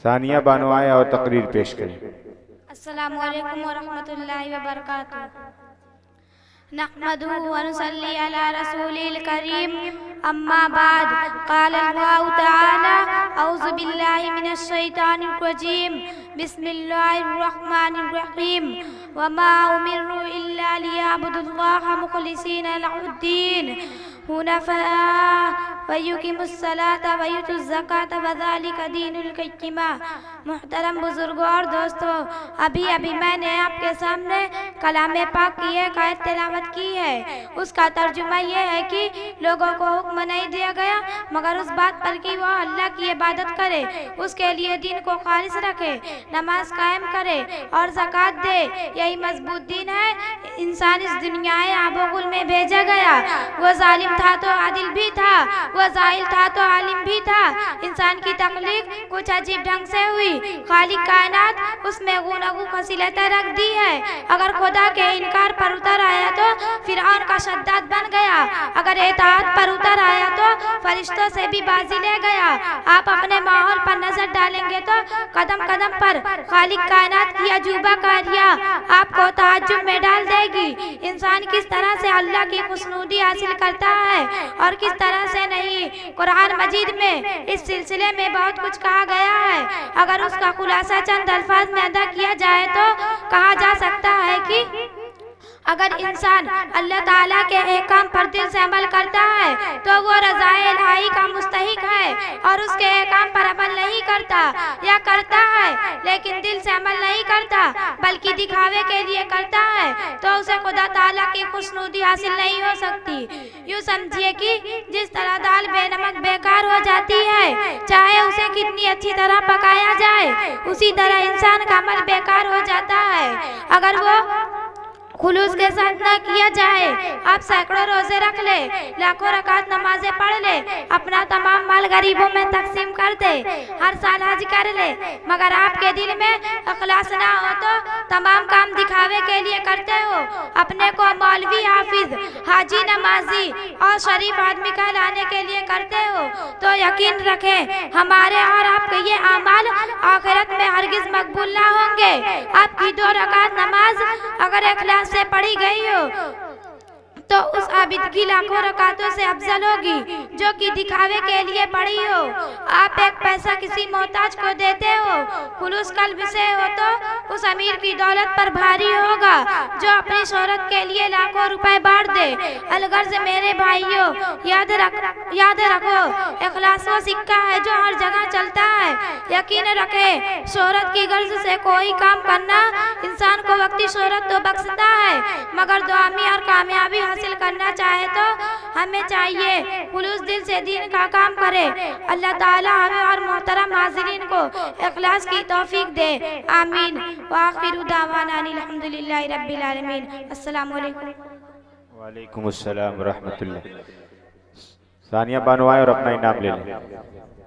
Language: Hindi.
सानिया बानो आए और तकरीर पेश करें। अस्सलामु अलैकुम व रहमतुल्लाहि व बरकातुहू। नहमदुहु व नुसल्ली अला रसूलिल करीम, अम्मा बाद। क़ाल अल्लाहु तआला औज़ु बिल्लाहि मिनश शैतानिर रजीम, बिस्मिल्लाहिर रहमानिर रहीम। व मा उमिरु इल्ला लियअबुदुल्लाह मुखलिसीना लहुद्दीन हुनफा व युक़िमुस्सलाता व युतुज़ ज़काता व ज़ालिका दीनुल क़य्यिमा। मुहतरम बुजुर्गों और दोस्तों, अभी मैंने आपके सामने कलामे पाक की एक आयत तिलावत की है। उसका तर्जुमा ये है कि लोगों को हुक्म नहीं दिया गया मगर उस बात पर कि वो अल्लाह की इबादत करे, उसके लिए दीन को खालिस रखे, नमाज कायम करे और ज़कात दे। यही मजबूत दीन है। इंसान इस दुनिया आबोगुल में भेजा गया। वो जालिम था तो आदिल भी था, वो जाहिल था तो आलिम भी था। इंसान की तख्लीक कुछ अजीब ढंग से हुई। खालिक कायनात उसमें गुनागू फसीलतें रख दी है। अगर खुदा के इनकार पर उतर आया तो फिरौन का शद्दाद बन गया, अगर इताअत पर उतर आया तो फरिश्तों से भी बाजी ले गया। आप अपने माहौल पर नजर डालेंगे तो कदम कदम पर खालिक कायनात की अजूबा कारिया आपको ताज्जुब में डाल देगी। इंसान किस तरह से अल्लाह की खुशनुदी हासिल करता है और किस तरह से नहीं, कुरान मजीद में इस सिलसिले में बहुत कुछ कहा गया है। अगर उसका खुलासा चंद अल्फाज में अदा किया जाए तो कहा जा सकता है कि अगर इंसान अल्लाह ताला के एहकाम पर दिल से अमल करता है तो वो रज़ाए इलाही का मुस्तहिक है, और उसके एहकाम पर अमल नहीं करता या करता है लेकिन दिल से अमल नहीं करता बल्कि दिखावे के लिए करता है तो उसे खुदा ताला की खुशनुदी हासिल नहीं हो सकती। यूँ समझिए कि जिस तरह दाल बेनमक बेकार हो जाती है चाहे उसे कितनी अच्छी तरह पकाया जाए, उसी तरह इंसान का अमल बेकार हो जाता है अगर वो खुलूस के साथ न किया जाए। आप सैकड़ों रोजे रख ले, लाखों रकात नमाजें पढ़ ले, अपना तमाम माल गरीबों में तकसीम कर दे, हर साल हज कर ले, मगर आपके दिल में इखलास ना हो तो तमाम काम दिखावे के लिए करते हो, अपने को मौलवी, हाफिज, हाजी, नमाजी और शरीफ आदमी कहलाने के लिए करते हो, तो यकीन रखें हमारे और आपके ये अमाल आखिरत में हरगिज मकबूल ना होंगे। आपकी 2 रकात नमाज अगर इखलास से पढ़ी गई हो तो उस आबिद की लाखों रकातों से अफजल होगी जो कि दिखावे के लिए पढ़ी हो। आप एक पैसा किसी मोहताज को देते हो, खुलूस कल्ब से हो तो उस अमीर की दौलत पर भारी होगा जो अपनी शोहरत के लिए लाखों रुपए बांट दे। अलगर्ज मेरे भाइयों, याद रखो इखलास वो सिक्का है जो हर जगह चलता है। यकीन रखे शोहरत की गर्ज से कोई काम करना इंसान को वक्ती शोहरत तो बख्शता है मगर दुआमी और कामयाबी हासिल करना चाहे तो हमें चाहिए खुलूस दिल से दीन का काम करे। अल्लाह ताला हमें और मोहतरम हाज़िरीन को इखलास की तौफीक दे। आमीन। व आखिरु दावाना अनिल हम्दुलिल्लाहि रब्बिल आलमीन। अस्सलामु अलैकुम। वालेकुम अस्सलाम व रहमतुल्लाह। सानिया बानो आए और अपना इनाम ले लें।